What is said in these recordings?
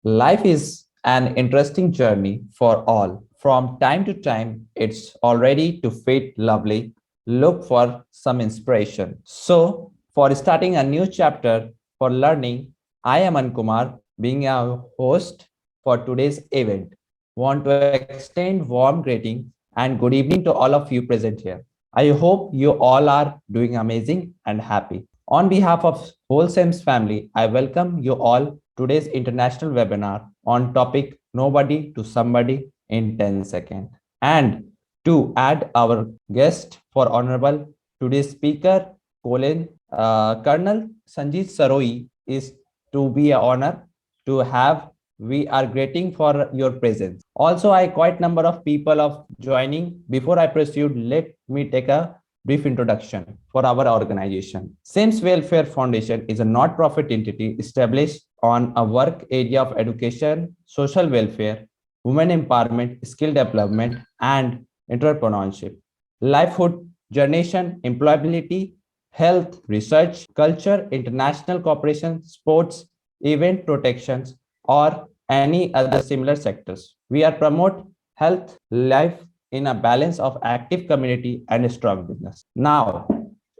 Life is an interesting journey for all. From time to time, it's already to fit lovely. Look for some inspiration. So, for starting a new chapter for learning, I am Ankumar, being a host for today's event. Want to extend warm greetings and good evening to all of you present here. I hope you all are doing amazing and happy. On behalf of whole Sems family, I welcome you all today's international webinar on topic Nobody to Somebody in 10 seconds. And to add our guest for honorable today's speaker, Colonel Sanjit Saroi is to be an honor to have. We are grateful for your presence. Also, I quite number of people of joining. Before I proceed, let me take a brief introduction for our organization. Sems Welfare Foundation is a not-profit entity established on a work area of education, social welfare, women empowerment, skill development, and entrepreneurship, livelihood generation, employability, health, research, culture, international cooperation, sports, event protections, or any other similar sectors. We are promote health, life in a balance of active community and a strong business. Now,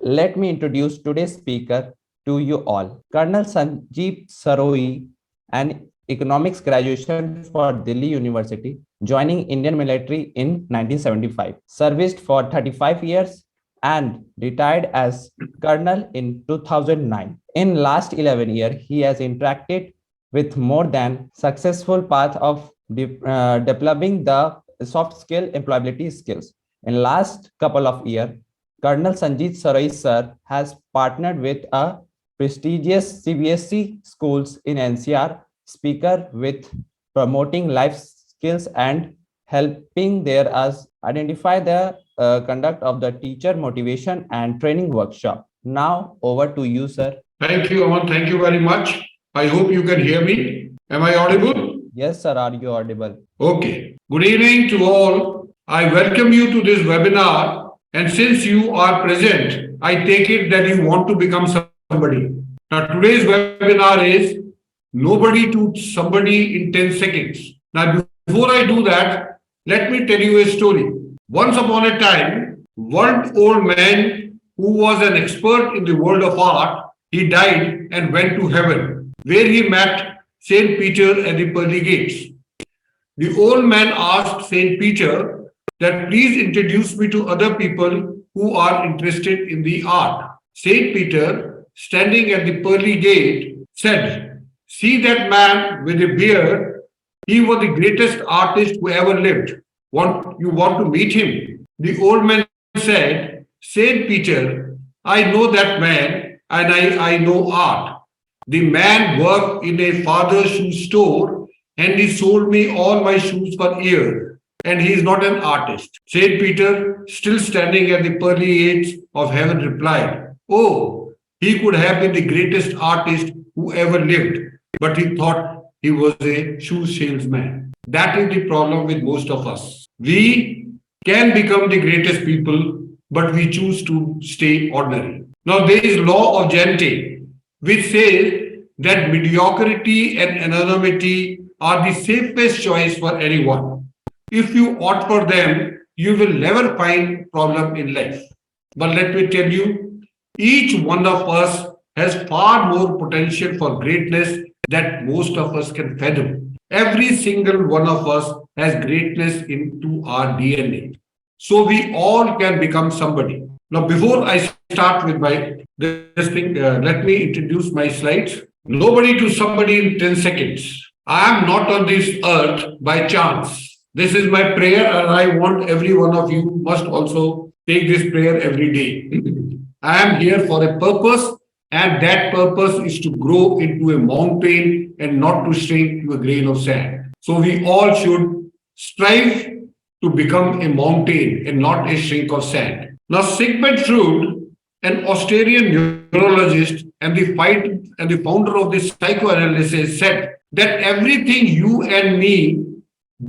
let me introduce today's speaker to you all. Colonel Sanjeev Saroi, an economics graduation for Delhi University, joining Indian military in 1975, serviced for 35 years and retired as colonel in 2009. In last 11 years, he has interacted with more than successful path of developing the soft skill employability skills. In last couple of years, Colonel Sanjit Sarai sir has partnered with a prestigious CBSE schools in NCR speaker with promoting life skills and helping there as identify the conduct of the teacher motivation and training workshop. Now over to you, sir. Thank you, Aman. Thank you very much. I hope you can hear me. Am I audible? Yes, sir. Are you audible? Okay. Good evening to all. I welcome you to this webinar. And since you are present, I take it that you want to become somebody. Now, today's webinar is Nobody to Somebody in 10 seconds. Now, before I do that, let me tell you a story. Once upon a time, one old man who was an expert in the world of art, he died and went to heaven, where he met Saint Peter at the pearly gates. The old man asked Saint Peter that please introduce me to other people who are interested in the art. Saint Peter, standing at the pearly gate, said, "See that man with a beard? He was the greatest artist who ever lived. You want to meet him?" The old man said, "Saint Peter, I know that man and I know art. The man worked in a father's shoe store and he sold me all my shoes for years. And he is not an artist." Saint Peter, still standing at the pearly gates of heaven, replied, "Oh, he could have been the greatest artist who ever lived, but he thought he was a shoe salesman." That is the problem with most of us. We can become the greatest people, but we choose to stay ordinary. Now, there is law of Gente, which says that mediocrity and anonymity are the safest choice for anyone. If you opt for them, you will never find problem in life. But let me tell you, each one of us has far more potential for greatness that most of us can fathom. Every single one of us has greatness into our DNA. So we all can become somebody. Now, before I start with this thing, let me introduce my slides. Nobody to somebody in 10 seconds. I am not on this earth by chance. This is my prayer, and I want every one of you must also take this prayer every day. I am here for a purpose, and that purpose is to grow into a mountain and not to shrink to a grain of sand. So we all should strive to become a mountain and not a shrink of sand. Now, Sigmund Freud, an Australian neurologist and the founder of the psychoanalysis, said that everything you and me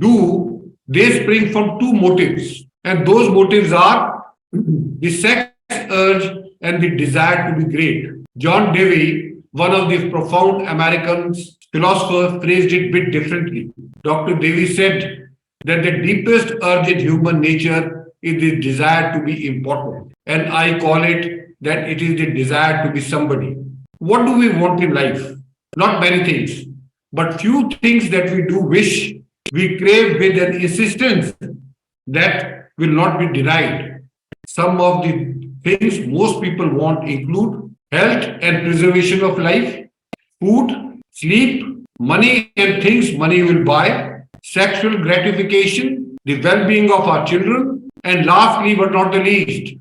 do, they spring from two motives. And those motives are the sex urge and the desire to be great. John Dewey, One of the profound American philosophers phrased it a bit differently. Dr. Davis said that the deepest urge in human nature is the desire to be important. And I call it that it is the desire to be somebody. What do we want in life? Not many things, but few things that we do wish, we crave with an insistence that will not be denied. Some of the things most people want include health and preservation of life, food, sleep, money and things money will buy, sexual gratification, the well being of our children, and lastly but not the least,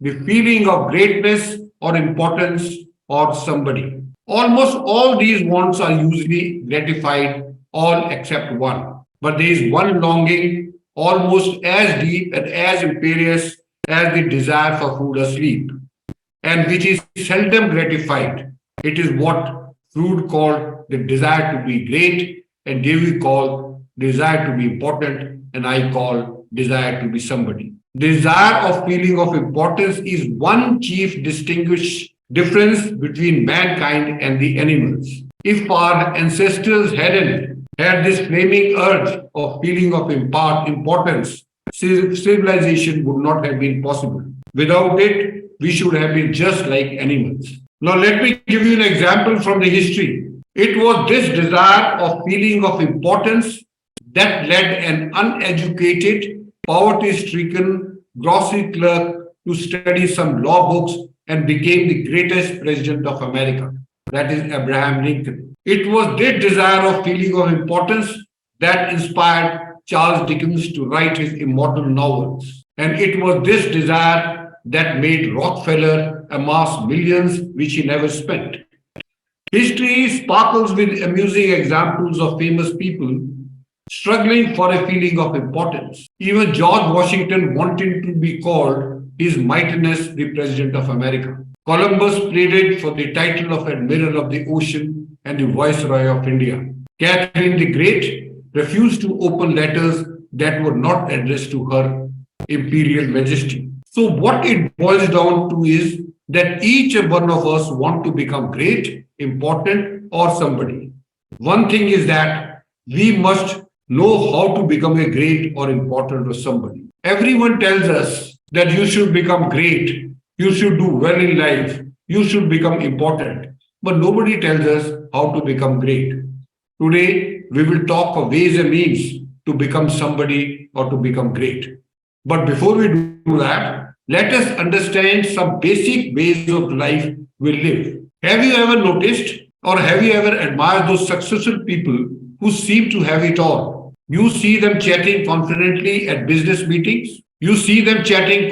the feeling of greatness or importance or somebody. Almost all these wants are usually gratified, all except one. But there is one longing almost as deep and as imperious as the desire for food or sleep, and which is seldom gratified. It is what Freud called the desire to be great, and David called desire to be important, and I call desire to be somebody. Desire of feeling of importance is one chief distinguish difference between mankind and the animals. If our ancestors hadn't had this flaming urge of feeling of importance, civilization would not have been possible. Without it, we should have been just like animals. Now, let me give you an example from the history. It was this desire of feeling of importance that led an uneducated, poverty-stricken grocery clerk to study some law books and became the greatest president of America. That is Abraham Lincoln. It was this desire of feeling of importance that inspired Charles Dickens to write his immortal novels. And it was this desire that made Rockefeller amass millions which he never spent. History sparkles with amusing examples of famous people struggling for a feeling of importance. Even George Washington wanted to be called His Mightiness the President of America. Columbus pleaded for the title of Admiral of the Ocean and the Viceroy of India. Catherine the Great refused to open letters that were not addressed to her Imperial Majesty. So what it boils down to is that each one of us want to become great, important, or somebody. One thing is that we must know how to become a great or important or somebody. Everyone tells us that you should become great, you should do well in life, you should become important. But nobody tells us how to become great. Today, we will talk of ways and means to become somebody or to become great. But before we do that, let us understand some basic ways of life we live. Have you ever noticed or have you ever admired those successful people who seem to have it all? You see them chatting confidently at business meetings. You see them chatting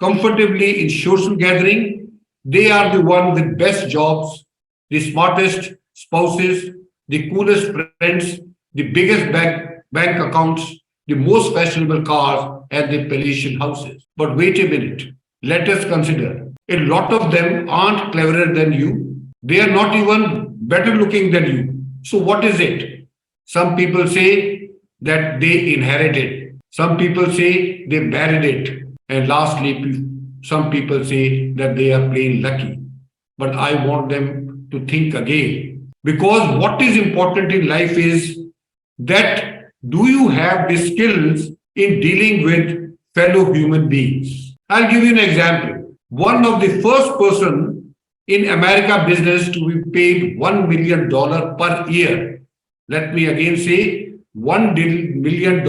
comfortably in social gathering. They are the one with best jobs, the smartest spouses, the coolest friends, the biggest bank accounts, the most fashionable cars, and the palatial houses. But wait a minute. Let us consider. A lot of them aren't cleverer than you. They are not even better looking than you. So what is it? Some people say that they inherited. Some people say they married it. And lastly, some people say that they are plain lucky. But I want them to think again. Because what is important in life is that do you have the skills in dealing with fellow human beings? I'll give you an example. One of the first person in America business to be paid $1 million per year. Let me again say $1 million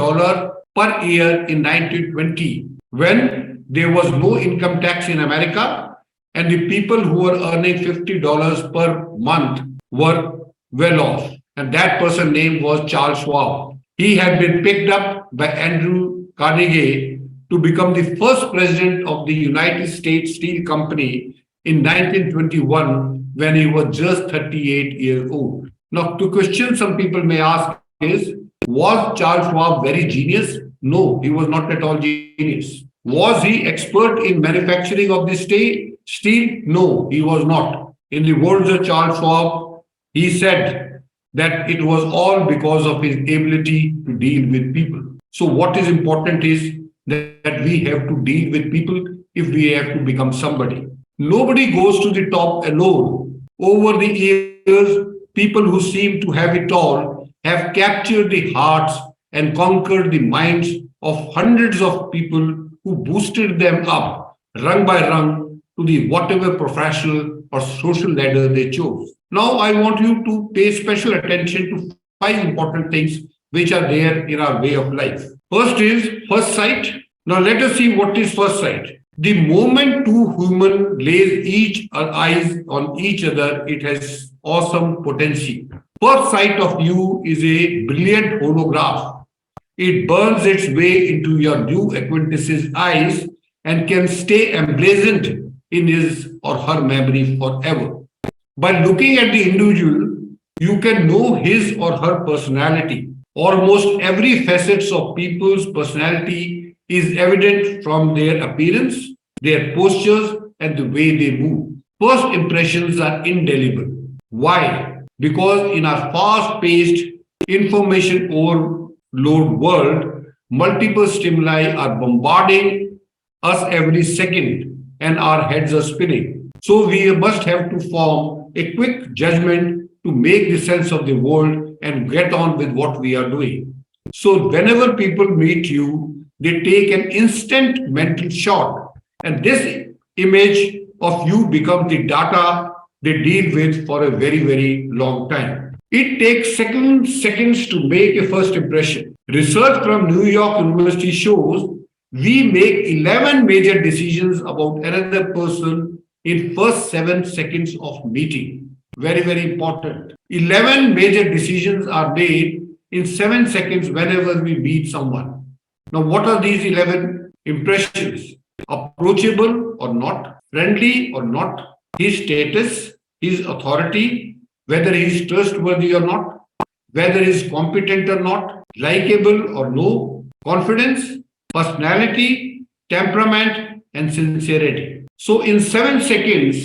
per year in 1920, when there was no income tax in America and the people who were earning $50 per month were well off. And that person's name was Charles Schwab. He had been picked up by Andrew Carnegie to become the first president of the United States Steel Company in 1921 when he was just 38 years old. Now, the question some people may ask is, was Charles Schwab very genius? No, he was not at all genius. Was he expert in manufacturing of the steel? No, he was not. In the words of Charles Schwab, he said that it was all because of his ability to deal with people. So what is important is that we have to deal with people if we have to become somebody. Nobody goes to the top alone. Over the years, people who seem to have it all have captured the hearts and conquered the minds of hundreds of people who boosted them up rung by rung to the whatever professional or social ladder they chose. Now, I want you to pay special attention to five important things which are there in our way of life. First is first sight. Now, let us see what is first sight. The moment two humans lays each eyes on each other, it has awesome potential. First sight of you is a brilliant holograph. It burns its way into your new acquaintance's eyes and can stay emblazoned in his or her memory forever. By looking at the individual, you can know his or her personality. Almost every facet of people's personality is evident from their appearance, their postures, and the way they move. First impressions are indelible. Why? Because in our fast paced, information overload world, multiple stimuli are bombarding us every second and our heads are spinning. So we must have to form a quick judgment to make the sense of the world and get on with what we are doing. So whenever people meet you, they take an instant mental shot, and this image of you becomes the data they deal with for a very, very long time. It takes seconds to make a first impression. Research from New York University shows we make 11 major decisions about another person in first 7 seconds of meeting. Very, very important. 11 major decisions are made in 7 seconds whenever we meet someone. Now, what are these 11 impressions? Approachable or not, friendly or not, his status, his authority, whether he is trustworthy or not, whether he is competent or not, likable or no, confidence, personality, temperament, and sincerity. So, in 7 seconds,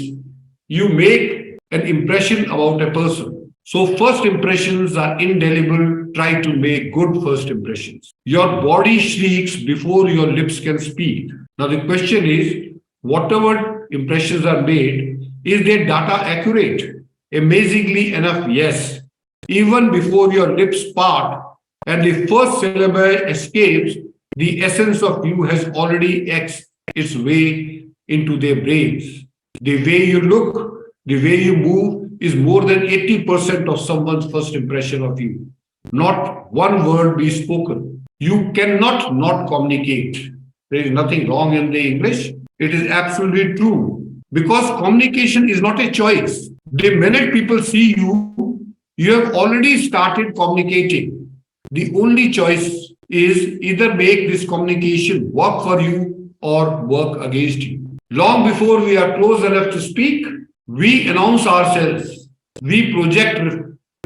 you make an impression about a person. So, first impressions are indelible. Try to make good first impressions. Your body shrieks before your lips can speak. Now, the question is whatever impressions are made, is their data accurate? Amazingly enough, yes. Even before your lips part and the first syllable escapes, the essence of you has already its way into their brains. The way you look, the way you move is more than 80% of someone's first impression of you. Not one word be spoken. You cannot not communicate. There is nothing wrong in the English. It is absolutely true. Because communication is not a choice. The minute people see you, you have already started communicating. The only choice is either make this communication work for you or work against you. Long before we are close enough to speak, we announce ourselves. We project,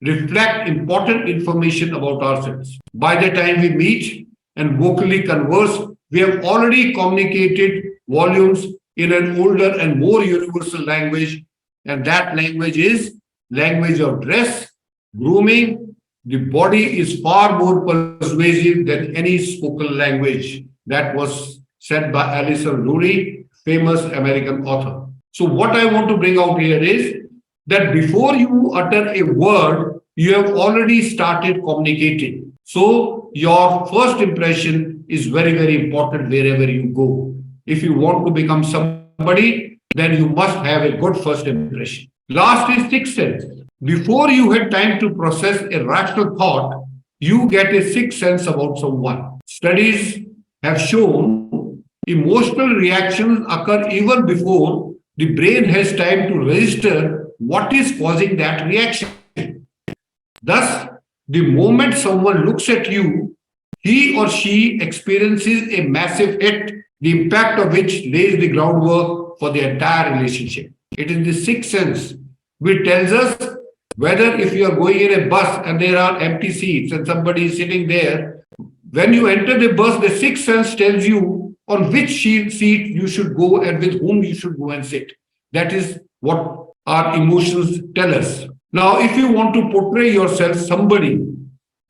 reflect important information about ourselves. By the time we meet and vocally converse, we have already communicated volumes in an older and more universal language, and that language is language of dress, grooming. The body is far more persuasive than any spoken language. That was said by Alison Lurie, famous American author. So what I want to bring out here is that before you utter a word, you have already started communicating. So your first impression is very, very important wherever you go. If you want to become somebody, then you must have a good first impression. Last is sixth sense. Before you had time to process a rational thought, you get a sixth sense about someone. Studies have shown emotional reactions occur even before the brain has time to register what is causing that reaction. Thus, the moment someone looks at you, he or she experiences a massive hit, the impact of which lays the groundwork for the entire relationship. It is the sixth sense which tells us whether if you are going in a bus and there are empty seats and somebody is sitting there, when you enter the bus, the sixth sense tells you on which seat you should go and with whom you should go and sit. That is what our emotions tell us. Now, if you want to portray yourself somebody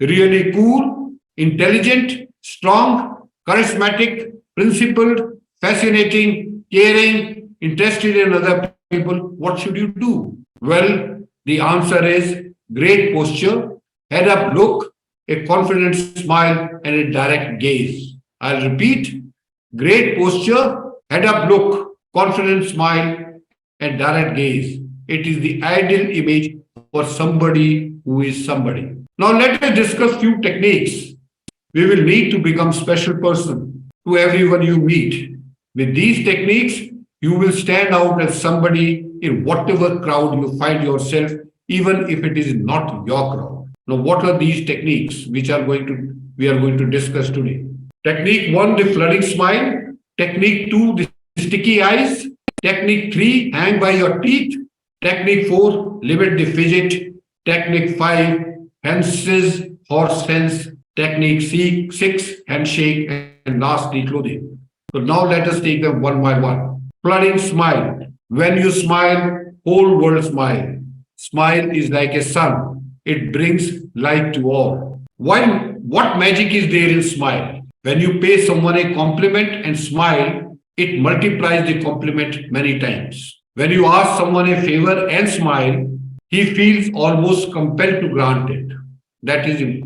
really cool, intelligent, strong, charismatic, principled, fascinating, caring, interested in other people, what should you do? Well, the answer is great posture, head up look, a confident smile, and a direct gaze. I'll repeat great posture, head up look, confident smile, and direct gaze. It is the ideal image for somebody who is somebody. Now, let us discuss few techniques we will need to become special person to everyone you meet. With these techniques, you will stand out as somebody in whatever crowd you find yourself, even if it is not your crowd. Now, what are these techniques which are going to we are going to discuss today? Technique one, the flooding smile. Technique two, the sticky eyes. Technique three, hang by your teeth. Technique four, limit the fidget. Technique five, fences, horse fence. Technique six, handshake, and lastly, clothing. So now let us take them one by one. Flooding smile. When you smile, whole world smile. Smile is like a sun. It brings light to all. Why? What magic is there in smile? When you pay someone a compliment and smile, it multiplies the compliment many times. When you ask someone a favor and smile, he feels almost compelled to grant it. That is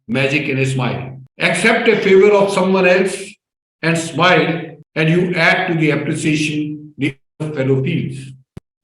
magic in a smile. Accept a favor of someone else and smile, and you add to the appreciation the other fellow feels.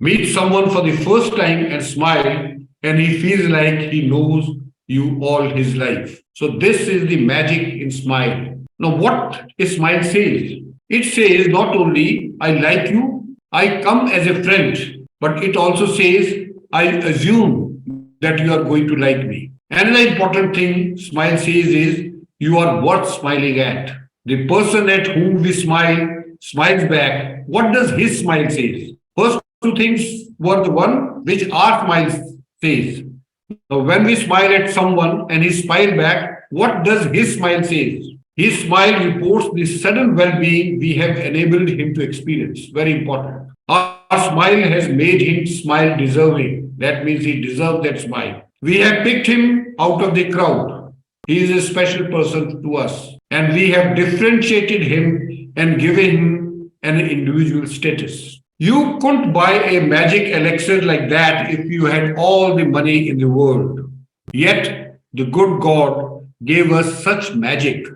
Meet someone for the first time and smile, and he feels like he knows you all his life. So, this is the magic in smile. Now, what a smile says? It says not only I like you, I come as a friend, but it also says I assume that you are going to like me. Another important thing smile says is you are worth smiling at. The person at whom we smile smiles back. What does his smile say? First two things were the one which our smile says. Now, when we smile at someone and he smile back, what does his smile say? His smile reports the sudden well-being we have enabled him to experience. Very important. Our smile has made him smile deserving. That means he deserves that smile. We have picked him out of the crowd. He is a special person to us. And we have differentiated him and given him an individual status. You couldn't buy a magic elixir like that if you had all the money in the world. Yet, the good God gave us such magic.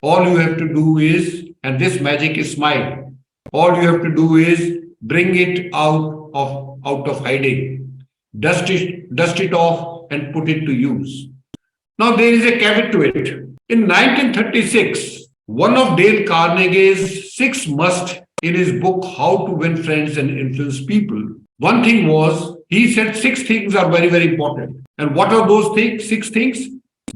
All you have to do is, and this magic is smile, all you have to do is bring it out of hiding, dust it off, and put it to use. Now, there is a caveat to it. In 1936, one of Dale Carnegie's six must in his book, How to Win Friends and Influence People, one thing was, he said six things are very, very important. And what are those things? Six things?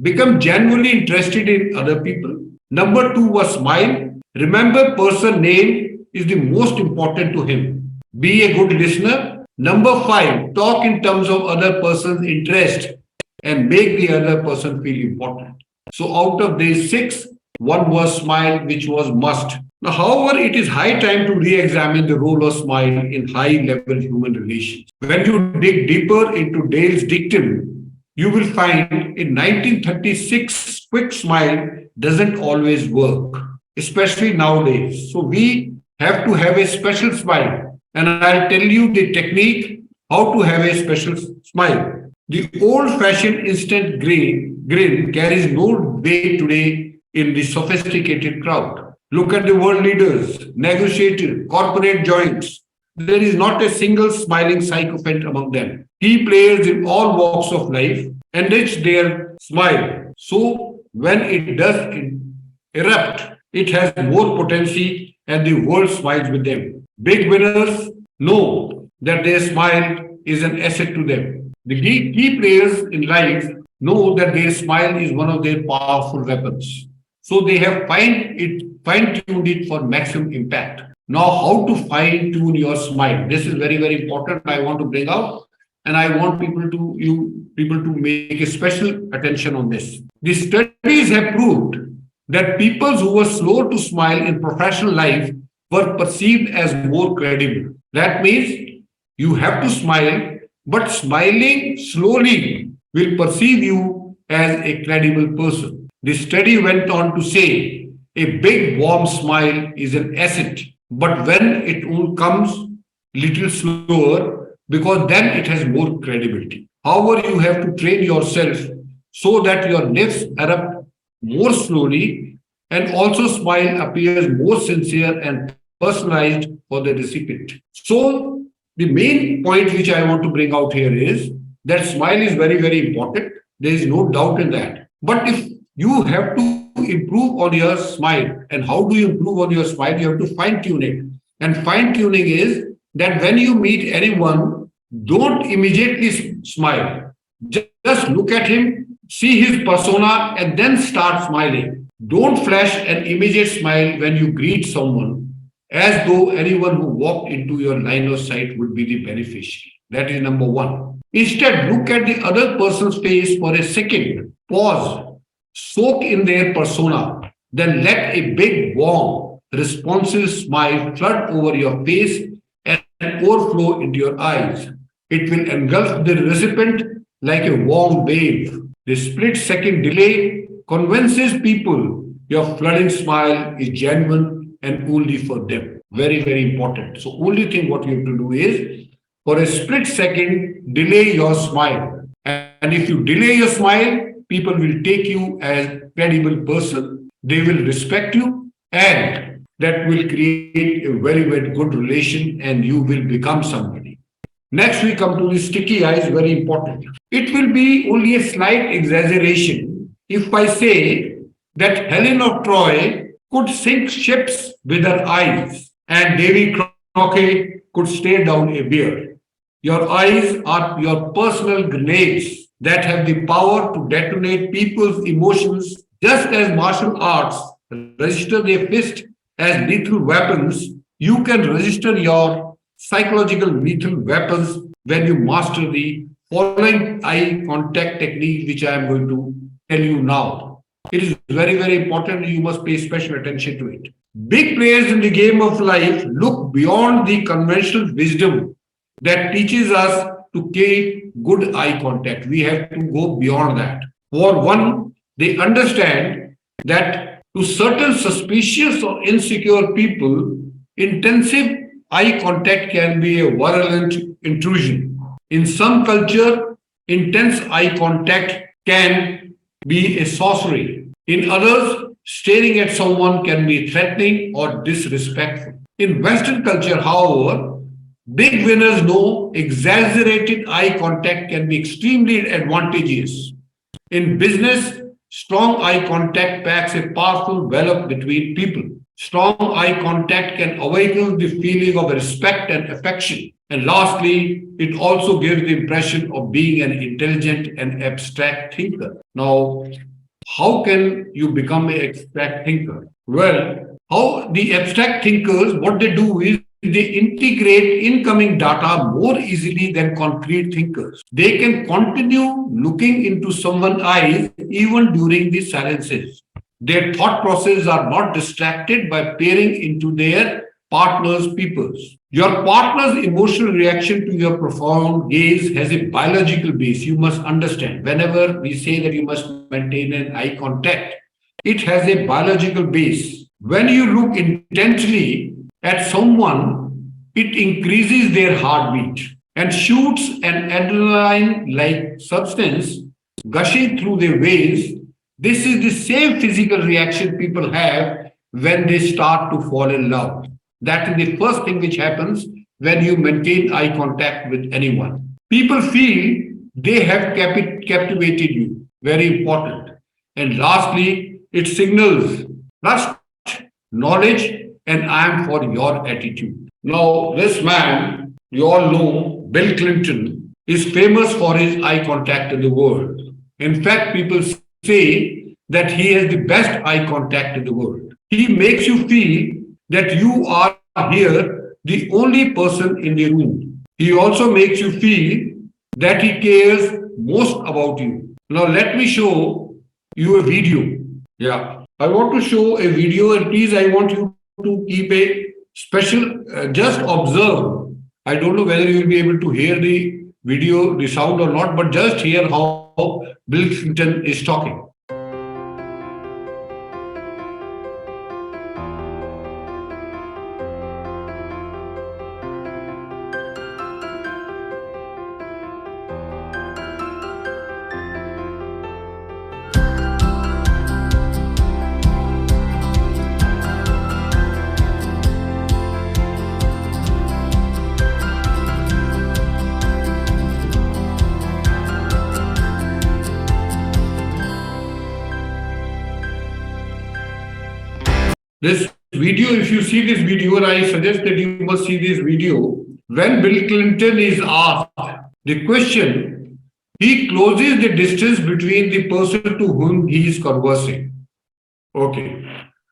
Become genuinely interested in other people. Number two was smile. Remember, person name is the most important to him. Be a good listener. Number five, talk in terms of other person's interest and make the other person feel important. So out of these six, one was smile, which was must. Now, however, it is high time to re-examine the role of smile in high-level human relations. When you dig deeper into Dale's dictum, you will find in 1936, quick smile doesn't always work, especially nowadays. So we have to have a special smile. And I'll tell you the technique how to have a special smile. The old-fashioned instant grin carries no weight today in the sophisticated crowd. Look at the world leaders, negotiators, corporate giants. There is not a single smiling sycophant among them. Key players in all walks of life enrich their smile. So when it does erupt, it has more potency and the world smiles with them. Big winners know that their smile is an asset to them. The key players in life know that their smile is one of their powerful weapons. So they have fine-tuned it for maximum impact. Now, how to fine-tune your smile? This is very, very important. I want to bring out, and I want people to make a special attention on this. The studies have proved that people who were slow to smile in professional life were perceived as more credible. That means you have to smile, but smiling slowly will perceive you as a credible person. The study went on to say a big warm smile is an asset, but when it comes little slower, because then it has more credibility. However, you have to train yourself so that your lips erupt more slowly and also smile appears more sincere and personalized for the recipient. So, the main point which I want to bring out here is that smile is very, very important. There is no doubt in that. But if you have to improve on your smile, and how do you improve on your smile? You have to fine tune it. And fine tuning is that when you meet anyone, don't immediately smile. Just look at him, see his persona, and then start smiling. Don't flash an immediate smile when you greet someone, as though anyone who walked into your line of sight would be the beneficiary. That is number one. Instead, look at the other person's face for a second. Pause, soak in their persona, then let a big, warm, responsive smile flood over your face and overflow into your eyes. It will engulf the recipient like a warm wave. The split second delay convinces people your flooding smile is genuine and only for them. Very, very important. So, only thing what you have to do is for a split second, delay your smile. And if you delay your smile, people will take you as credible person. They will respect you, and that will create a very, very good relation, and you will become somebody. Next, we come to the sticky eyes, very important. It will be only a slight exaggeration if I say that Helen of Troy could sink ships with her eyes, and Davy Crockett could stare down a bear. Your eyes are your personal grenades that have the power to detonate people's emotions, just as martial arts register their fist as lethal weapons. You can register your psychological lethal weapons when you master the following eye contact technique, which I am going to tell you now. It is very, very important. You must pay special attention to it. Big players in the game of life look beyond the conventional wisdom that teaches us to keep good eye contact. We have to go beyond that. For one, they understand that to certain suspicious or insecure people, intensive eye contact can be a virulent intrusion. In some culture, intense eye contact can be a sorcery. In others, staring at someone can be threatening or disrespectful. In Western culture, however, big winners know exaggerated eye contact can be extremely advantageous. In business, strong eye contact packs a powerful envelope between people. Strong eye contact can awaken the feeling of respect and affection. And lastly, it also gives the impression of being an intelligent and abstract thinker. Now, how can you become an abstract thinker? Well, how the abstract thinkers, what they do is they integrate incoming data more easily than concrete thinkers. They can continue looking into someone's eyes even during the silences. Their thought processes are not distracted by peering into their partner's peoples. Your partner's emotional reaction to your profound gaze has a biological base. You must understand. Whenever we say that you must maintain an eye contact, it has a biological base. When you look intently at someone, it increases their heartbeat and shoots an adrenaline like substance gushing through their veins. This is the same physical reaction people have when they start to fall in love. That is the first thing which happens when you maintain eye contact with anyone. People feel they have captivated you. Very important. And lastly, it signals trust, knowledge, and I am for your attitude. Now, this man, you all know, Bill Clinton, is famous for his eye contact in the world. In fact, people say that he has the best eye contact in the world. He makes you feel that you are here, the only person in the room. He also makes you feel that he cares most about you. Now, let me show you a video. Yeah, I want to show a video, and please, I want you to keep a special, just observe. I don't know whether you will be able to hear the video, the sound or not, but just hear how Bill Clinton is talking. This video, if you see this video, and I suggest that you must see this video. When Bill Clinton is asked the question, he closes the distance between the person to whom he is conversing. Okay.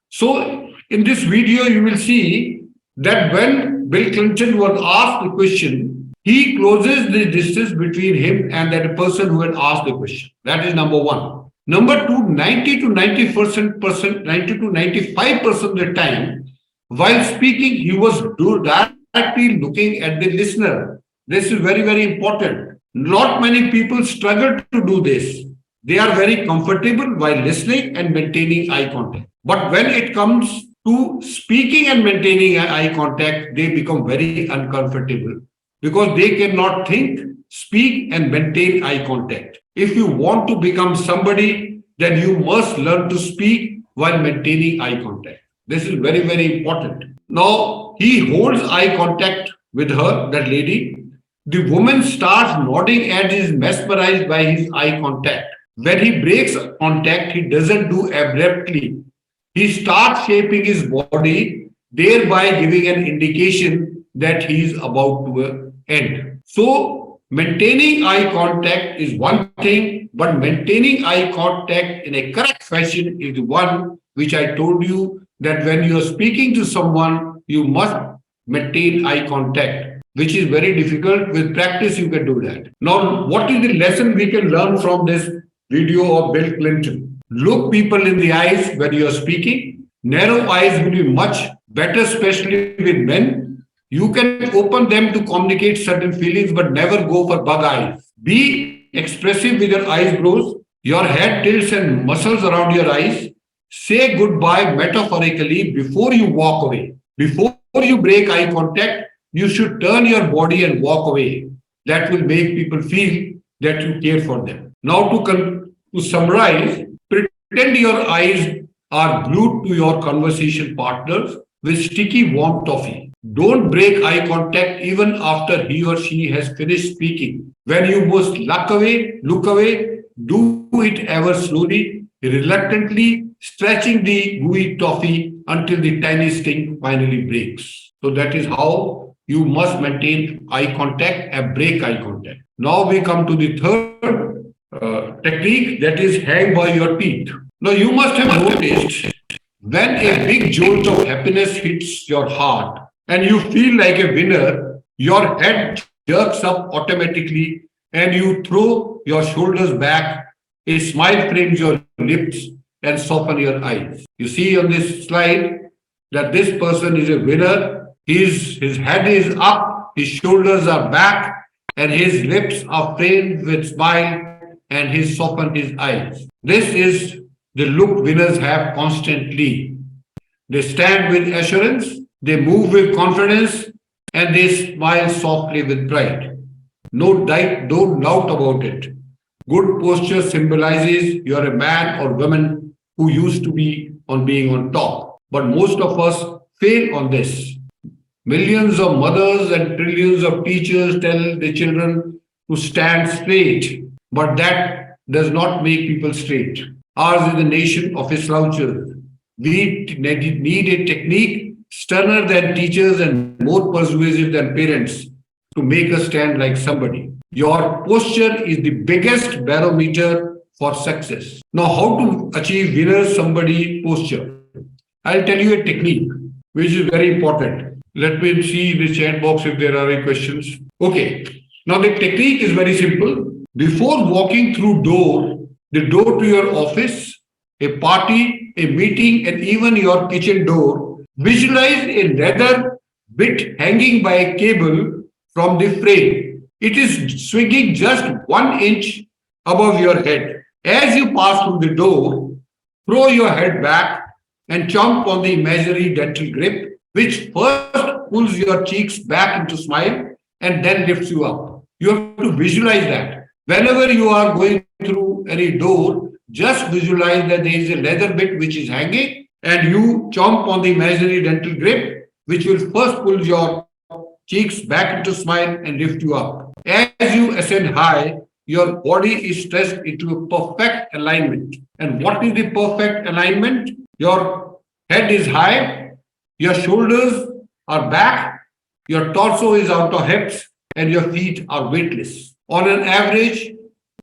So in this video, you will see that when Bill Clinton was asked the question, he closes the distance between him and that person who had asked the question. That is number one. Number two, 90 to 90 to 95% of the time, while speaking, he was directly looking at the listener. This is very, very important. Not many people struggle to do this. They are very comfortable while listening and maintaining eye contact. But when it comes to speaking and maintaining eye contact, they become very uncomfortable because they cannot think, speak, and maintain eye contact. If you want to become somebody, then you must learn to speak while maintaining eye contact. This is very, very important. Now, he holds eye contact with her, that lady. The woman starts nodding and is mesmerized by his eye contact. When he breaks contact, he doesn't do abruptly. He starts shaping his body, thereby giving an indication that he is about to end. So, maintaining eye contact is one thing, but maintaining eye contact in a correct fashion is the one which I told you that when you are speaking to someone, you must maintain eye contact, which is very difficult. With practice, you can do that. Now, what is the lesson we can learn from this video of Bill Clinton? Look people in the eyes when you are speaking. Narrow eyes will be much better, especially with men. You can open them to communicate certain feelings, but never go for bug eyes. Be expressive with your eyebrows, your head tilts and muscles around your eyes. Say goodbye metaphorically before you walk away. Before you break eye contact, you should turn your body and walk away. That will make people feel that you care for them. Now, to summarize, pretend your eyes are glued to your conversation partners with sticky warm toffee. Don't break eye contact even after he or she has finished speaking. When you must look away, do it ever slowly, reluctantly, stretching the gooey toffee until the tiny sting finally breaks. So that is how you must maintain eye contact and break eye contact. Now we come to the third technique, that is hang by your teeth. Now you must have noticed when a big jolt of happiness hits your heart and you feel like a winner, your head jerks up automatically and you throw your shoulders back, a smile frames your lips and soften your eyes. You see on this slide that this person is a winner. His head is up, his shoulders are back, and his lips are framed with smile and he softened his eyes. This is the look winners have constantly. They stand with assurance, they move with confidence, and they smile softly with pride. No doubt about it. Good posture symbolizes you're a man or woman who used to be on being on top. But most of us fail on this. Millions of mothers and trillions of teachers tell the children to stand straight, but that does not make people straight. Ours is a nation of slouchers. We need a technique sterner than teachers and more persuasive than parents to make us stand like somebody. Your posture is the biggest barometer for success. Now, how to achieve winner somebody posture? I'll tell you a technique which is very important. Let me see in the chat box if there are any questions. Okay. Now the technique is very simple. Before walking through the door to your office, a party, a meeting, and even your kitchen door, visualize a leather bit hanging by a cable from the frame. It is swinging just 1 inch above your head. As you pass through the door, throw your head back and chomp on the imaginary dental grip, which first pulls your cheeks back into smile and then lifts you up. You have to visualize that. Whenever you are going through any door, just visualize that there is a leather bit which is hanging and you chomp on the imaginary dental grip, which will first pull your cheeks back into smile and lift you up. As you ascend high, your body is stretched into a perfect alignment. And what is the perfect alignment? Your Head is high, your shoulders are back, your torso is out of hips, and your feet are weightless. On an average,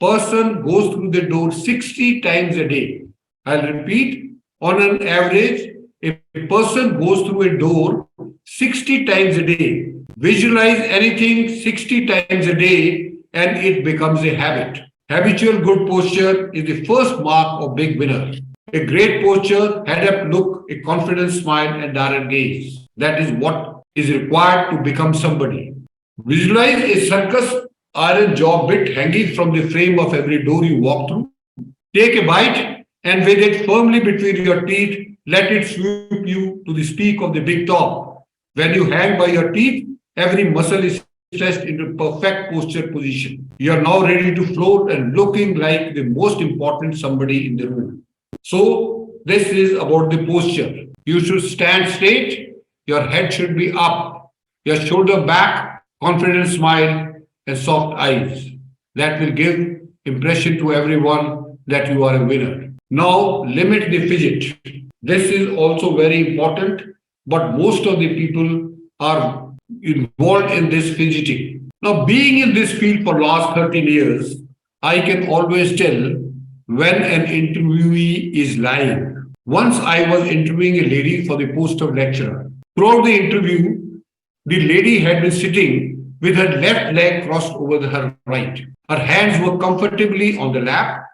person goes through the door 60 times a day. I'll repeat, on an average, a person goes through a door 60 times a day. Visualize anything 60 times a day and it becomes a habit. Habitual good posture is the first mark of big winner. A great posture, head up look, a confident smile, and direct gaze. That is what is required to become somebody. Visualize a circus iron jaw bit hanging from the frame of every door you walk through. Take a bite and with it firmly between your teeth, let it sweep you to the peak of the big top. When you hang by your teeth, every muscle is stretched into perfect posture position. You are now ready to float and looking like the most important somebody in the room. So, this is about the posture. You should stand straight, your head should be up, your shoulder back, confident smile, and soft eyes. That will give impression to everyone that you are a winner. Now, limit the fidget. This is also very important, but most of the people are involved in this fidgeting. Now, being in this field for last 13 years, I can always tell when an interviewee is lying. Once I was interviewing a lady for the post of lecturer. Throughout the interview, the lady had been sitting with her left leg crossed over her right. Her hands were comfortably on the lap,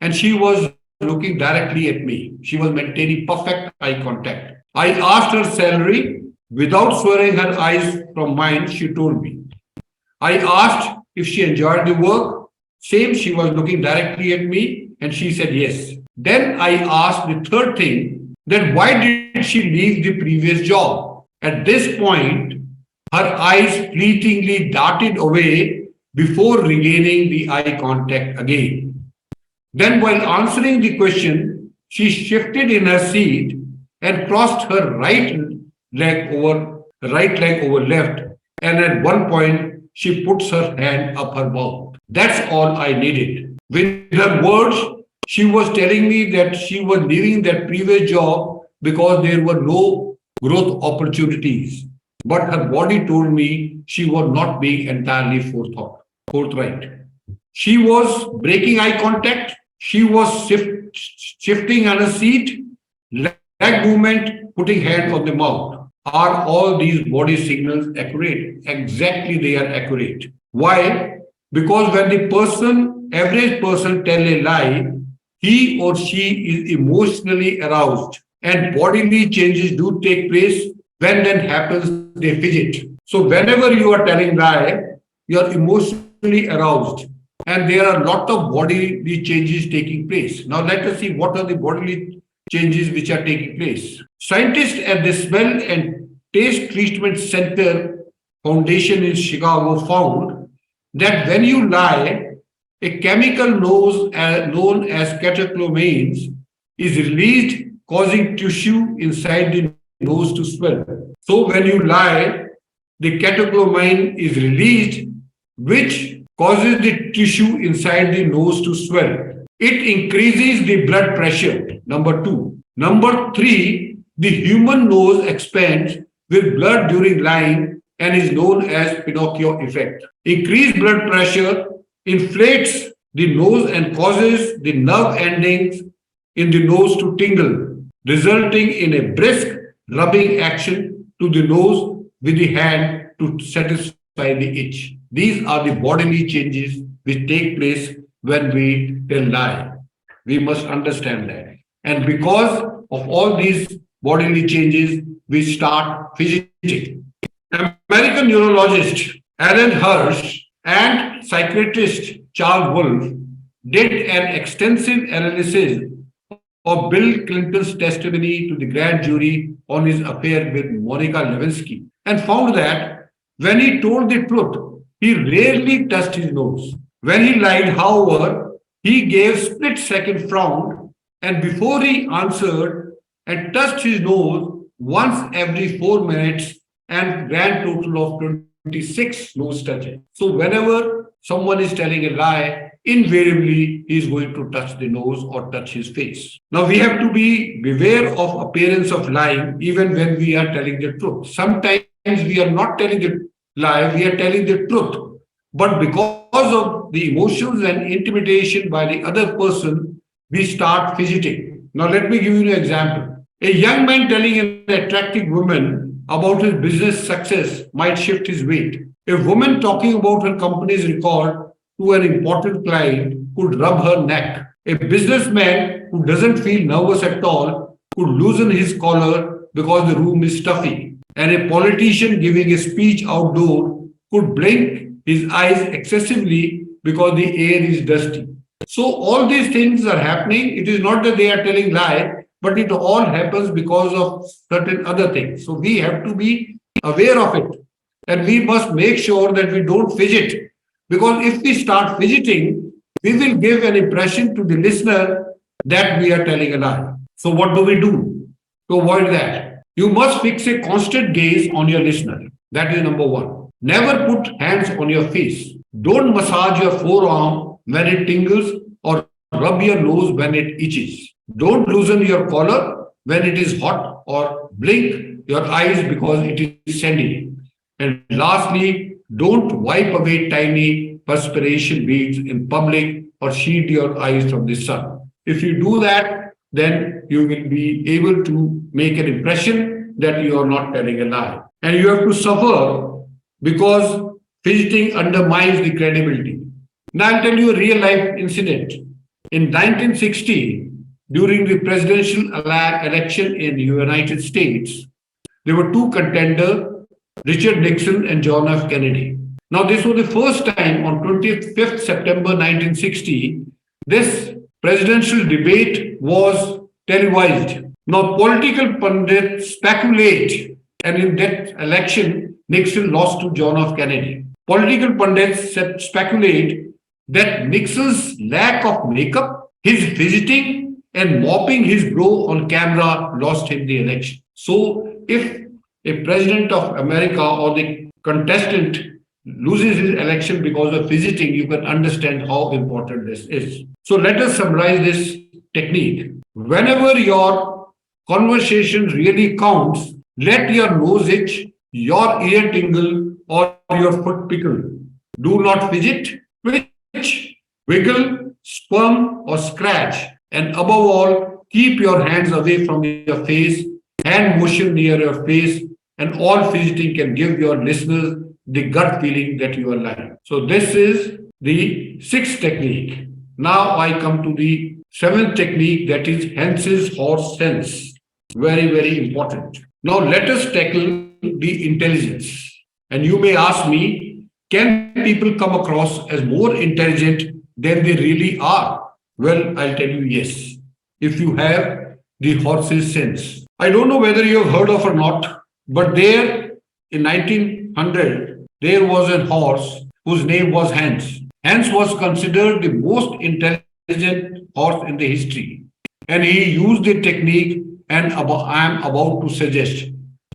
and she was looking directly at me. She was maintaining perfect eye contact. I asked her salary. Without swearing her eyes from mine, she told me. I asked if she enjoyed the work. Same, she was looking directly at me and she said yes. Then I asked the third thing that why did she leave the previous job? At this point, her eyes fleetingly darted away before regaining the eye contact again. Then, while answering the question, she shifted in her seat and crossed her right leg over left, and at one point she puts her hand up her mouth. That's all I needed. With her words, she was telling me that she was leaving that previous job because there were no growth opportunities. But her body told me she was not being entirely forthright. She was breaking eye contact. She was shifting on her seat, leg movement, putting hand on the mouth. Are all these body signals accurate? Exactly, they are accurate. Why? Because when the average person tell a lie, he or she is emotionally aroused and bodily changes do take place. When that happens, they fidget. So whenever you are telling lie, you are emotionally aroused and there are a lot of bodily changes taking place. Now let us see what are the bodily changes which are taking place. Scientists at the Smell and Taste Treatment Center Foundation in Chicago found that when you lie, a chemical known as catecholamines is released, causing tissue inside the nose to swell. So when you lie, the catecholamine is released, which causes the tissue inside the nose to swell. It increases the blood pressure, number two. Number three, the human nose expands with blood during lying and is known as Pinocchio effect. Increased blood pressure inflates the nose and causes the nerve endings in the nose to tingle, resulting in a brisk rubbing action to the nose with the hand to satisfy the itch. These are the bodily changes which take place when we tell lie. We must understand that. And because of all these bodily changes, we start fidgeting. American neurologist Alan Hirsch and psychiatrist Charles Wolfe did an extensive analysis of Bill Clinton's testimony to the grand jury on his affair with Monica Lewinsky and found that when he told the truth, he rarely touched his nose. When he lied, however, he gave split-second frown and before he answered and touched his nose once every 4 minutes and grand total of 26 nose touches. So whenever someone is telling a lie, invariably he is going to touch the nose or touch his face. Now we have to be beware of appearance of lying even when we are telling the truth. Sometimes we are not telling the lie, we are telling the truth. But because of the emotions and intimidation by the other person, we start fidgeting. Now let me give you an example. A young man telling an attractive woman about his business success might shift his weight. A woman talking about her company's record to an important client could rub her neck. A businessman who doesn't feel nervous at all could loosen his collar because the room is stuffy. And a politician giving a speech outdoor could blink his eyes excessively because the air is dusty. So all these things are happening. It is not that they are telling lie, but it all happens because of certain other things. So we have to be aware of it. And we must make sure that we don't fidget. Because if we start fidgeting, we will give an impression to the listener that we are telling a lie. So what do we do to avoid that? You must fix a constant gaze on your listener. That is number one. Never put hands on your face. Don't massage your forearm when it tingles or rub your nose when it itches. Don't loosen your collar when it is hot or blink your eyes because it is sandy. And lastly, don't wipe away tiny perspiration beads in public or shield your eyes from the sun. If you do that, then you will be able to make an impression that you are not telling a lie. And you have to suffer because fidgeting undermines the credibility. Now I'll tell you a real life incident. In 1960, during the presidential election in the United States, there were two contenders, Richard Nixon and John F. Kennedy. Now, this was the first time on 25th September 1960, this presidential debate was televised. Now, political pundits speculate, and in that election, Nixon lost to John F. Kennedy. Political pundits speculate that Nixon's lack of makeup, his fidgeting, and mopping his brow on camera lost him the election. So, if a president of America or the contestant loses his election because of fidgeting, you can understand how important this is. So let us summarize this technique. Whenever your conversation really counts, let your nose itch, your ear tingle, or your foot pickle. Do not fidget, twitch, wiggle, squirm, or scratch. And above all, keep your hands away from your face, hand motion near your face, and all fidgeting can give your listeners the gut feeling that you are lying. So this is the sixth technique. Now I come to the seventh technique, that is Hens's horse sense. Very, very important. Now let us tackle the intelligence. And you may ask me, can people come across as more intelligent than they really are? Well, I'll tell you yes, if you have the horse's sense. I don't know whether you have heard of or not, but there in 1900, there was a horse whose name was Hans. Hans was considered the most intelligent horse in the history. And he used the technique and I am about to suggest.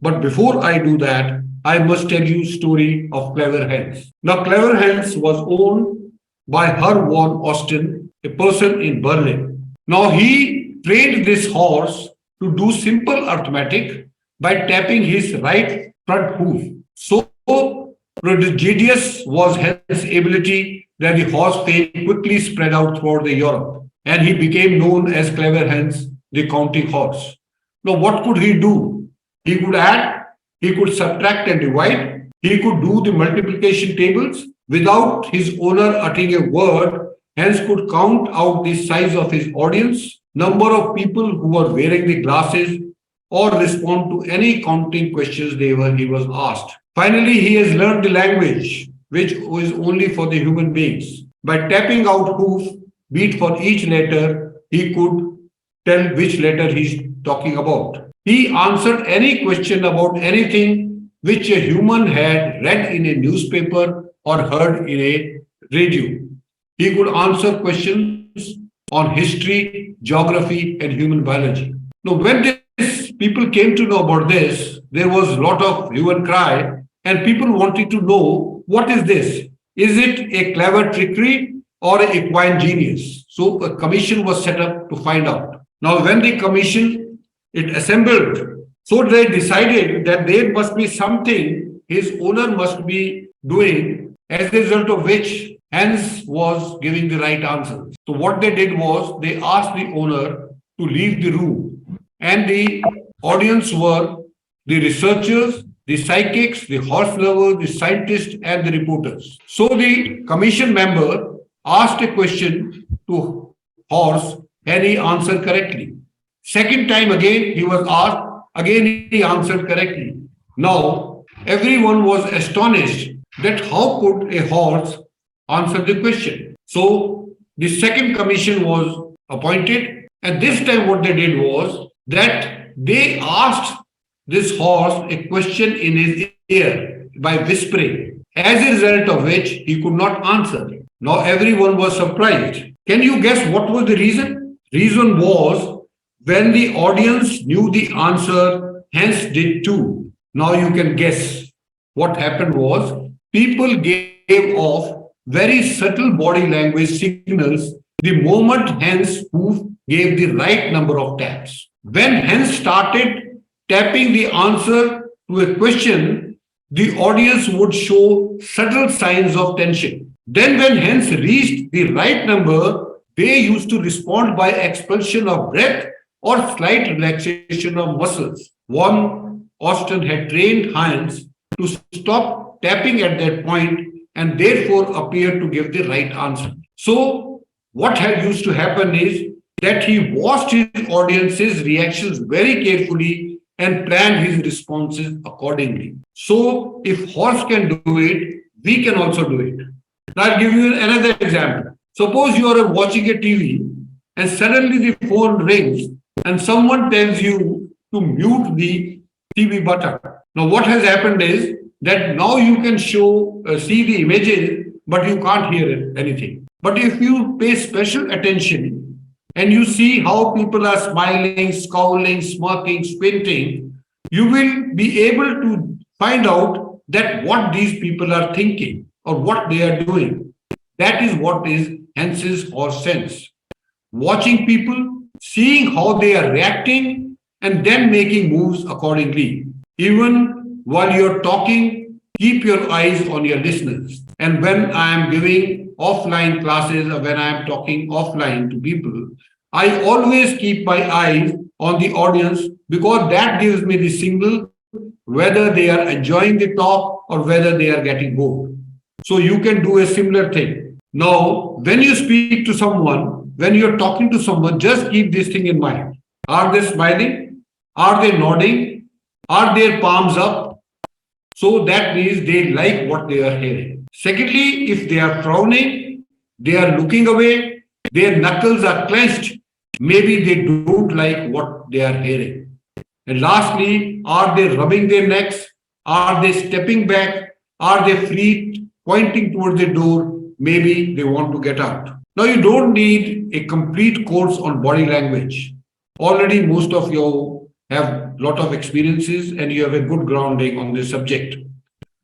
But before I do that, I must tell you a story of Clever Hans. Now, Clever Hans was owned by Herr von Osten, a person in Berlin. Now, he trained this horse to do simple arithmetic by tapping his right front hoof. So prodigious was his ability that the horse fame quickly spread out throughout the Europe, and he became known as Clever Hans, the counting horse. Now, what could he do? He could add, he could subtract and divide, he could do the multiplication tables. Without his owner uttering a word, Hans could count out the size of his audience, number of people who were wearing the glasses, or respond to any counting questions he was asked. Finally, he has learned the language, which is only for the human beings. By tapping out hoof, beat for each letter, he could tell which letter he's talking about. He answered any question about anything which a human had read in a newspaper or heard in a radio. He could answer questions on history, geography, and human biology. Now, when this people came to know about this, there was a lot of hue and cry, and people wanted to know, what is this? Is it a clever trickery? or an equine genius. So a commission was set up to find out. Now, when the commission it assembled, so they decided that there must be something his owner must be doing, as a result of which Hans was giving the right answer. So what they did was they asked the owner to leave the room, and the audience were the researchers, the psychics, the horse lovers, the scientists, and the reporters. So the commission member asked a question to horse and he answered correctly. Second time again he was asked, again he answered correctly. Now everyone was astonished that how could a horse answer the question. So the second commission was appointed, and this time what they did was that they asked this horse a question in his ear by whispering, as a result of which he could not answer. Now everyone was surprised. Can you guess what was the reason? Reason was when the audience knew the answer, hence did too. Now you can guess what happened was people gave off very subtle body language signals the moment Hans hoof gave the right number of taps. When Hans started tapping the answer to a question, the audience would show subtle signs of tension. Then, when Hans reached the right number, they used to respond by expulsion of breath or slight relaxation of muscles. One Austin had trained Hans to stop tapping at that point and therefore appear to give the right answer. So, what had used to happen is that he watched his audience's reactions very carefully and planned his responses accordingly. So, if horse can do it, we can also do it. Now, I'll give you another example. Suppose you are watching a TV and suddenly the phone rings and someone tells you to mute the TV button. Now, what has happened is that now you can see the images, but you can't hear anything. But if you pay special attention and you see how people are smiling, scowling, smirking, squinting, you will be able to find out that what these people are thinking or what they are doing. That is what is Hans's or sense. Watching people, seeing how they are reacting, and then making moves accordingly. Even while you're talking, keep your eyes on your listeners. And when I am giving offline classes or when I am talking offline to people, I always keep my eyes on the audience because that gives me the signal whether they are enjoying the talk or whether they are getting bored. So you can do a similar thing. Now, when you speak to someone, when you're talking to someone, just keep this thing in mind. Are they smiling? Are they nodding? Are their palms up? So that means they like what they are hearing. Secondly, if they are frowning, they are looking away, their knuckles are clenched, maybe they don't like what they are hearing. And lastly, are they rubbing their necks? Are they stepping back? Are their feet pointing towards the door? Maybe they want to get out. Now, you don't need a complete course on body language. Already, most of you have a lot of experiences and you have a good grounding on this subject.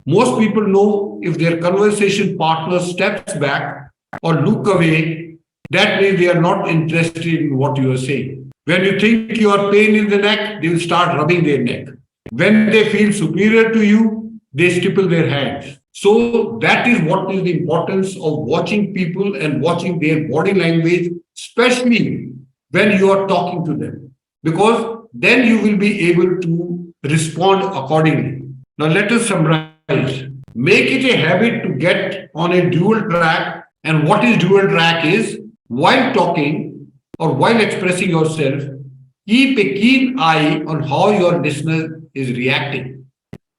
Most people know if their conversation partner steps back or look away, that means they are not interested in what you are saying. When you think you are pain in the neck, they will start rubbing their neck. When they feel superior to you, they stipple their hands. So that is what is the importance of watching people and watching their body language, especially when you are talking to them, because then you will be able to respond accordingly. Now let us summarize. Make it a habit to get on a dual track. And what is dual track is, while talking or while expressing yourself, keep a keen eye on how your listener is reacting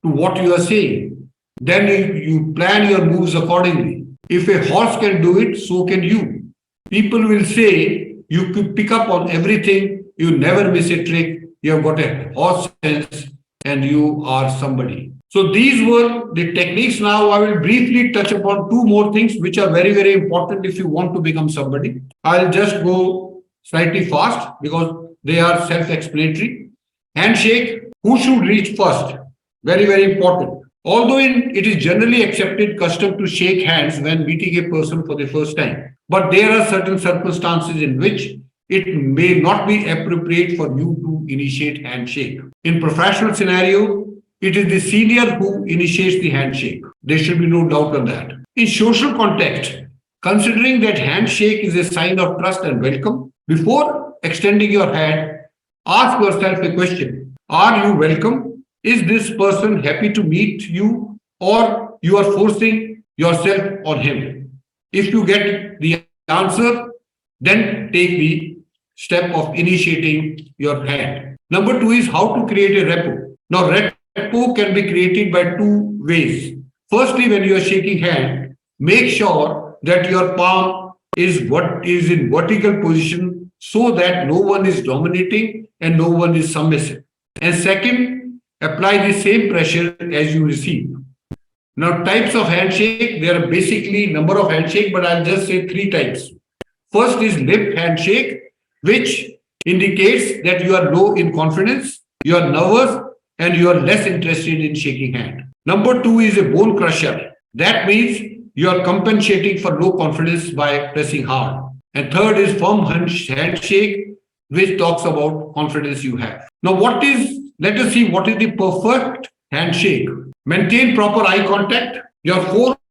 to what you are saying. Then you plan your moves accordingly. If a horse can do it, so can you. People will say you could pick up on everything, you never miss a trick, you have got a horse sense, and you are somebody. So these were the techniques. Now I will briefly touch upon two more things which are very, very important if you want to become somebody. I'll just go slightly fast because they are self-explanatory. Handshake, who should reach first? Very, very important. Although it is generally accepted custom to shake hands when meeting a person for the first time. but there are certain circumstances in which it may not be appropriate for you to initiate handshake. In professional scenario, it is the senior who initiates the handshake. There should be no doubt on that. In social context, considering that handshake is a sign of trust and welcome, before extending your hand, ask yourself a question. Are you welcome? Is this person happy to meet you, or you are forcing yourself on him? If you get the answer, then take the step of initiating your hand. Number two is how to create a repo. Now, repo can be created by two ways. Firstly, when you are shaking hand, make sure that your palm is in vertical position so that no one is dominating and no one is submissive. And second, apply the same pressure as you receive. Now, types of handshake, there are basically number of handshake, but I'll just say three types. First is lip handshake, which indicates that you are low in confidence, you are nervous, and you are less interested in shaking hand. Number two is a bone crusher. That means you are compensating for low confidence by pressing hard. And third is firm handshake, which talks about confidence you have. Now, let us see what is the perfect handshake. Maintain proper eye contact. Your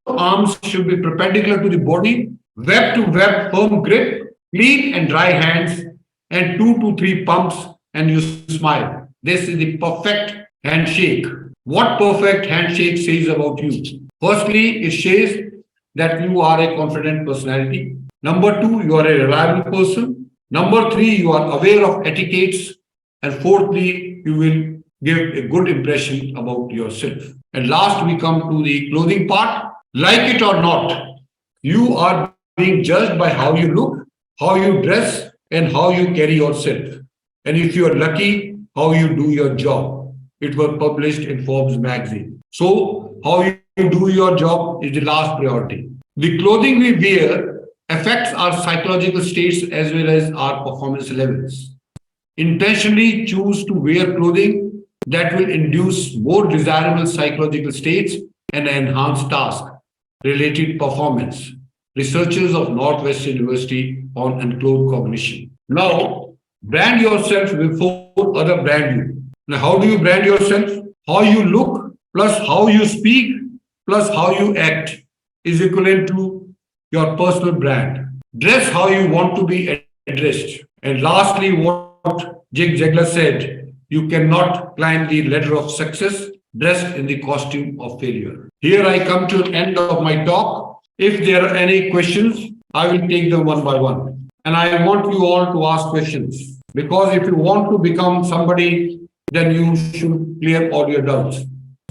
forearms should be perpendicular to the body, web to web firm grip, clean and dry hands, and 2 to 3 pumps, and you smile. This is the perfect handshake. What perfect handshake says about you? Firstly, it says that you are a confident personality. Number two, you are a reliable person. Number three, you are aware of etiquettes. And fourthly, you will give a good impression about yourself. And last, we come to the clothing part. Like it or not, you are being judged by how you look, how you dress, and how you carry yourself. And if you are lucky, how you do your job. It was published in Forbes magazine. So, how you do your job is the last priority. The clothing we wear affects our psychological states as well as our performance levels. Intentionally choose to wear clothing that will induce more desirable psychological states and enhance task related performance. Researchers of Northwestern University on unclothed cognition. Now, brand yourself before other brand you. Now, how do you brand yourself? How you look plus how you speak plus how you act is equivalent to your personal brand. Dress how you want to be addressed. And lastly, what Jig Ziglar said, you cannot climb the ladder of success dressed in the costume of failure. Here I come to the end of my talk. If there are any questions, I will take them one by one. And I want you all to ask questions, because if you want to become somebody, then you should clear all your doubts.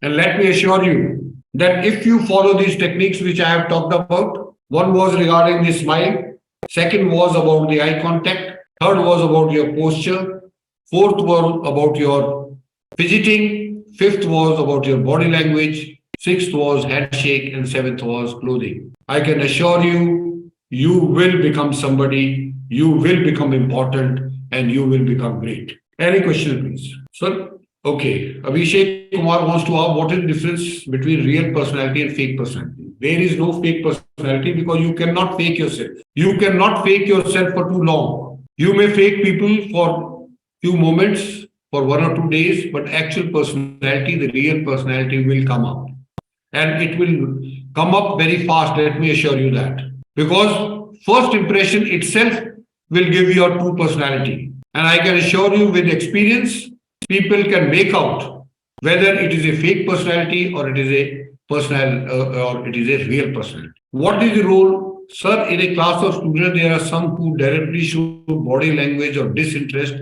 And let me assure you that if you follow these techniques which I have talked about, one was regarding the smile, second was about the eye contact, third was about your posture, fourth was about your fidgeting, fifth was about your body language, sixth was handshake, and seventh was clothing. I can assure you, you will become somebody, you will become important, and you will become great. Any questions, please? Sir? Okay. Abhishek Kumar wants to ask what is the difference between real personality and fake personality? There is no fake personality because you cannot fake yourself. You cannot fake yourself for too long. You may fake people for few moments, for 1 or 2 days, but actual personality, the real personality will come up. And it will come up very fast, let me assure you that. Because first impression itself will give you your true personality. And I can assure you with experience, people can make out whether it is a fake personality or it is a or it is a real personality. What is the role? Sir, in a class of students, there are some who directly show body language or disinterest.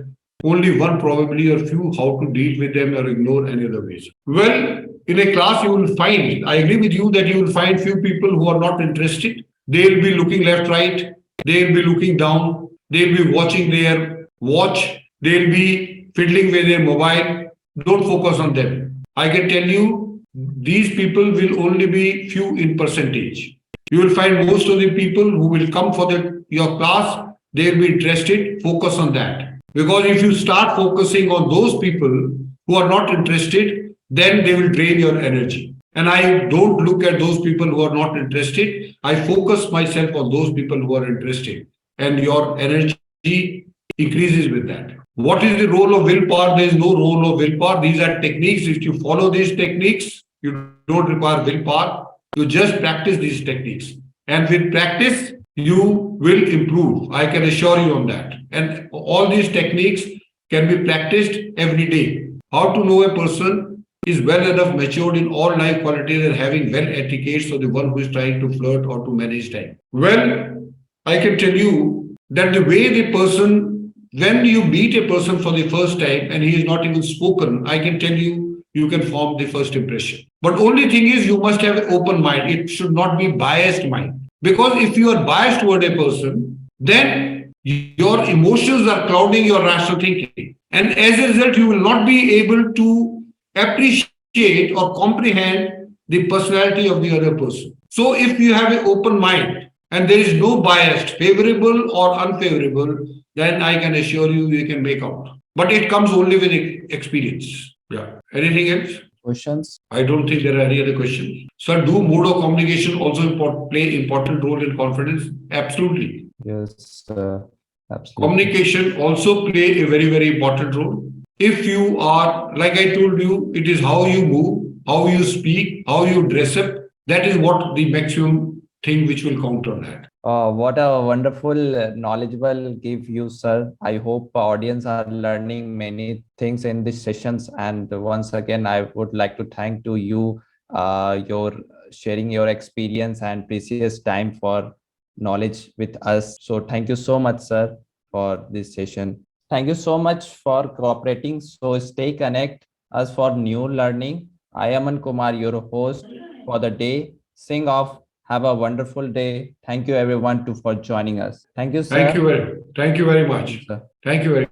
Only one probably or few how to deal with them or ignore any other ways. Well, in a class, you will find, I agree with you that you will find few people who are not interested. They'll be looking left, right. They'll be looking down. They'll be watching their watch. They'll be fiddling with their mobile. Don't focus on them. I can tell you, these people will only be few in percentage. You will find most of the people who will come for your class, they'll be interested. Focus on that. Because if you start focusing on those people who are not interested, then they will drain your energy. And I don't look at those people who are not interested. I focus myself on those people who are interested. And your energy increases with that. What is the role of willpower? There is no role of willpower. These are techniques. If you follow these techniques, you don't require willpower. You just practice these techniques. And with practice, you will improve. I can assure you on that. And all these techniques can be practiced every day. How to know a person is well enough matured in all life qualities and having well etiquette for the one who is trying to flirt or to manage time. Well, I can tell you that the way the person, when you meet a person for the first time and he is not even spoken, I can tell you, you can form the first impression. But only thing is you must have an open mind. It should not be biased mind. Because if you are biased toward a person, then your emotions are clouding your rational thinking. And as a result, you will not be able to appreciate or comprehend the personality of the other person. So if you have an open mind and there is no bias, favorable or unfavorable, then I can assure you, you can make out. But it comes only with experience. Yeah. Anything else? Questions? I don't think there are any other questions. Sir, do mode of communication also play important role in confidence? Absolutely. Yes, absolutely. Communication also play a very, very important role. If you are, like I told you, it is how you move, how you speak, how you dress up. That is what the maximum thing which will count on that. What a wonderful, knowledgeable give you, sir. I hope audience are learning many things in these sessions. And once again, I would like to thank to you, your sharing your experience and precious time for knowledge with us. So thank you so much, sir, for this session. Thank you so much for cooperating. So stay connect us for new learning. I am Aman Kumar, your host for the day. Sing off. Have a wonderful day. Thank you everyone to for joining us. Thank you, sir. Thank you very Thank much. you, sir. Thank you very much.